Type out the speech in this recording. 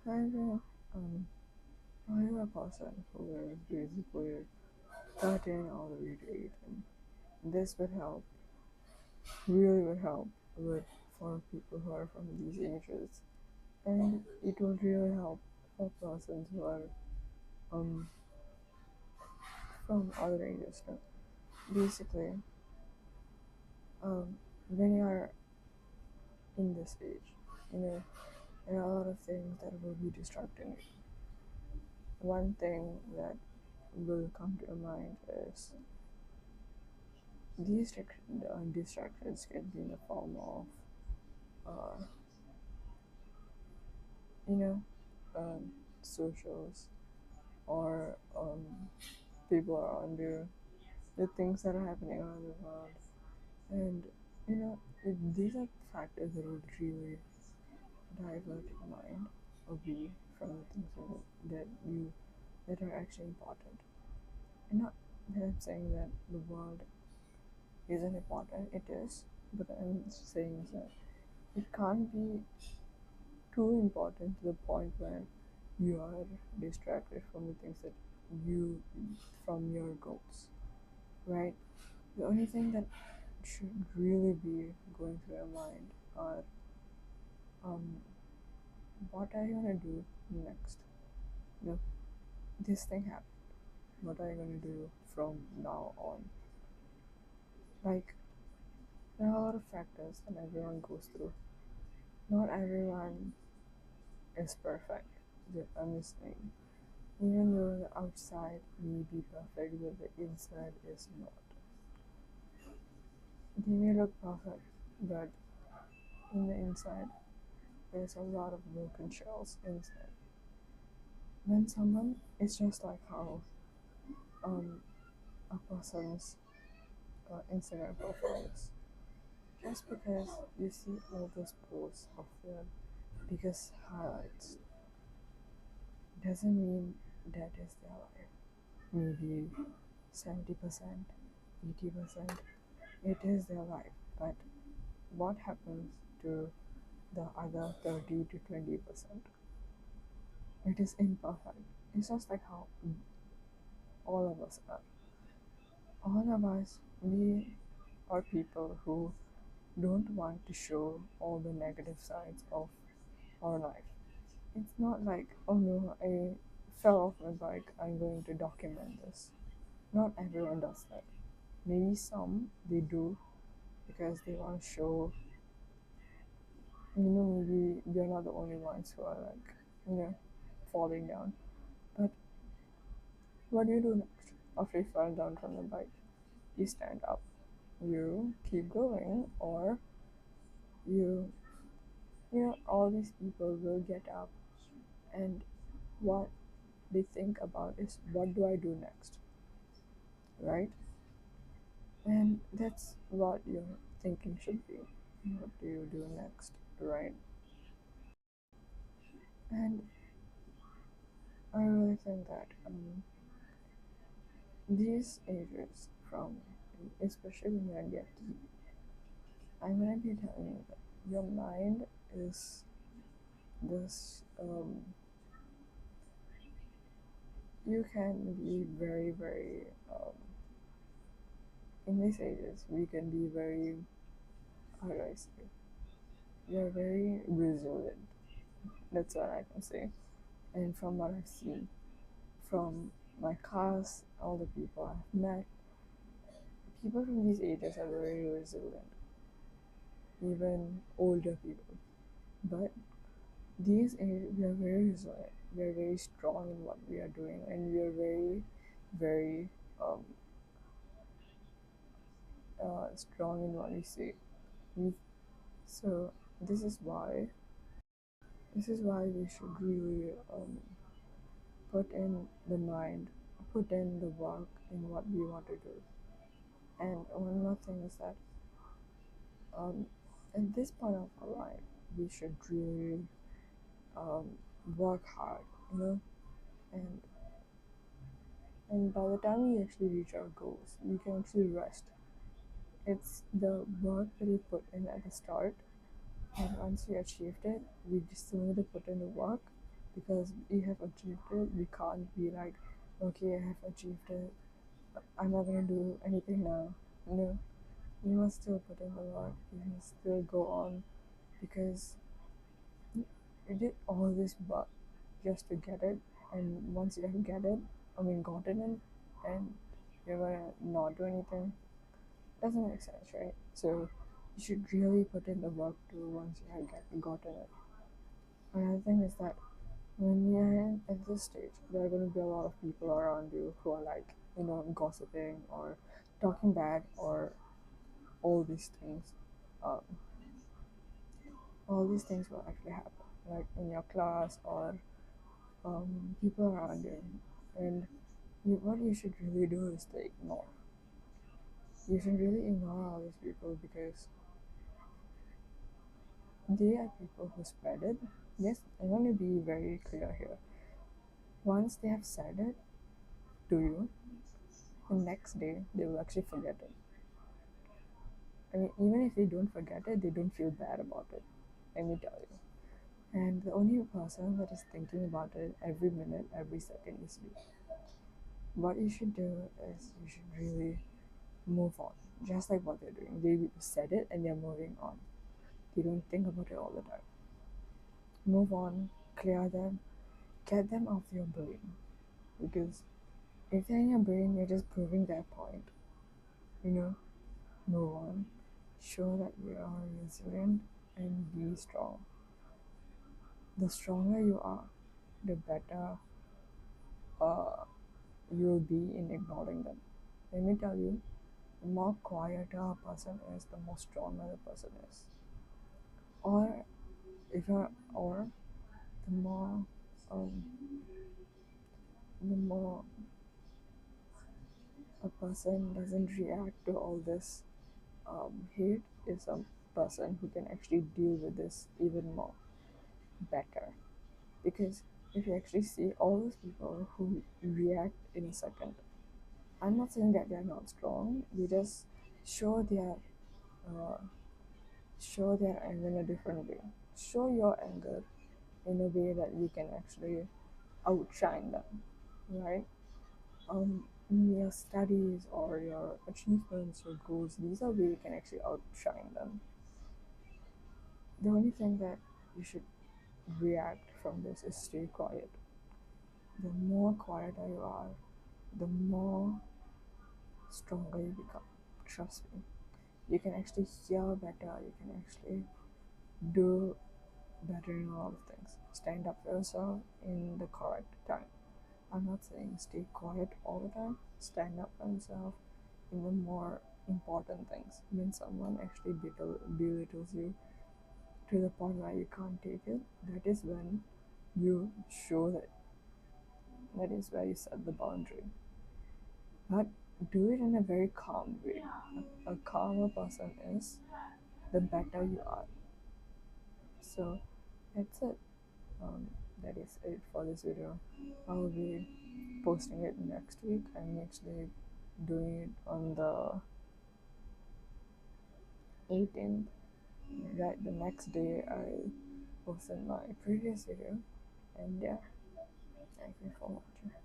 I think I'm a person who is basically 13 all the way to 18. This would help, really would help with for people who are from these ages, and it will really help for persons who are um from other ages too. Basically, when you are in this age, you know, there are a lot of things that will be distracting you. One thing that will come to your mind is these distractions can be in the form of, uh, you know, socials or people around you, the things that are happening around the world, and these are factors that would really divert your mind away from the things that are actually important. And not that I'm saying that the world isn't important, it is, but I'm saying is that it can't be too important to the point where you are distracted from the things that you from your goals, right? The only thing that should really be going through your mind are um, what are you gonna do next? You know, this thing happened. What are you gonna do from now on? Like, there are a lot of factors that everyone goes through. Not everyone is perfect. I'm just saying. Even though the outside may be perfect, but the inside is not. They may look perfect, but in the inside, there's a lot of broken shells inside. When someone is just like how um, a person's Instagram profile is, just because you see all those posts of their biggest highlights doesn't mean that is their life. Maybe 70%, 80%, it is their life. But what happens to the other 30 to 20%? It is imperfect. It's just like how all of us are. All of us, we are people who don't want to show all the negative sides of our life. It's not like, oh no, I fell off my bike, I'm going to document this. Not everyone does that. Maybe some they do because they want to show, maybe they're not the only ones who are like, falling down. But what do you do next after you fall down from the bike? You stand up, you keep going, or you, all these people will get up and what they think about is what do I do next, right? And that's what your thinking should be. What do you do next, right? And I really think that these ages, from especially when you're getting, I'm gonna be telling you that your mind is this. You can be very, very. In these ages, we can be very. How do I say? We are very resilient. That's what I can say. And from what I've seen, from my class, all the people I've met, people from these ages are very resilient, even older people. But these ages, we are very resilient. We are very strong in what we are doing, and we are very, very strong in what we say. We, so this is why we should really put in the mind, put in the work in what we want to do. And one more thing is that um, at this point of our life, we should really um, work hard, and by the time we actually reach our goals, we can actually rest. It's the work that we put in at the start, and once we achieved it, we just still need to put in the work. because you have achieved it. We can't be like, okay, I have achieved it, I'm not gonna do anything now. No, you must still put in the work. You must still go on because you did all this work just to get it, and once you have gotten it, and you're gonna not do anything, doesn't make sense, right? So you should really put in the work too once you have gotten it. Another thing is that when you're at this stage, there are going to be a lot of people around you who are like, gossiping or talking bad or all these things. Um, all these things will actually happen, like in your class or people around you. And what you should really do is to ignore. You should really ignore all these people because they are people who spread it. Yes, I want to be very clear here. Once they have said it to you, the next day they will actually forget it. I mean, even if they don't forget it, they don't feel bad about it. Let me tell you. And the only person that is thinking about it every minute, every second is you. What you should do is you should really move on, just like what they're doing. They said it and they're moving on. They don't think about it all the time. Move on, clear them, get them off your brain. Because if they're in your brain, you're just proving their point. You know, move on. Show that you are resilient and be strong. The stronger you are, the better you'll be in ignoring them. Let me tell you, the more quieter a person is, the more stronger the person is. Or or the more um, the more a person doesn't react to all this hate is a person who can actually deal with this even more better. Because if you actually see all those people who react in a second, I'm not saying that they're not strong. They just show their uh, show their anger in a different way. Show your anger in a way that you can actually outshine them, right? In your studies or your achievements or goals, these are where you can actually outshine them. The only thing that you should react from this is stay quiet. The more quieter you are, the more stronger you become. Trust me. You can actually hear better, you can actually do better in a lot of things. Stand up for yourself in the correct time. I'm not saying stay quiet all the time. Stand up for yourself in the more important things. When someone actually belittles you to the point where you can't take it, that is when you show that. That is where you set the boundary. But do it in a very calm way. A calmer person is, the better you are. So that's it. Um, that is it for this video. I will be posting it next week. I'm actually doing it on the 18th. Right, the next day I posted my previous video. And yeah, thank you for watching.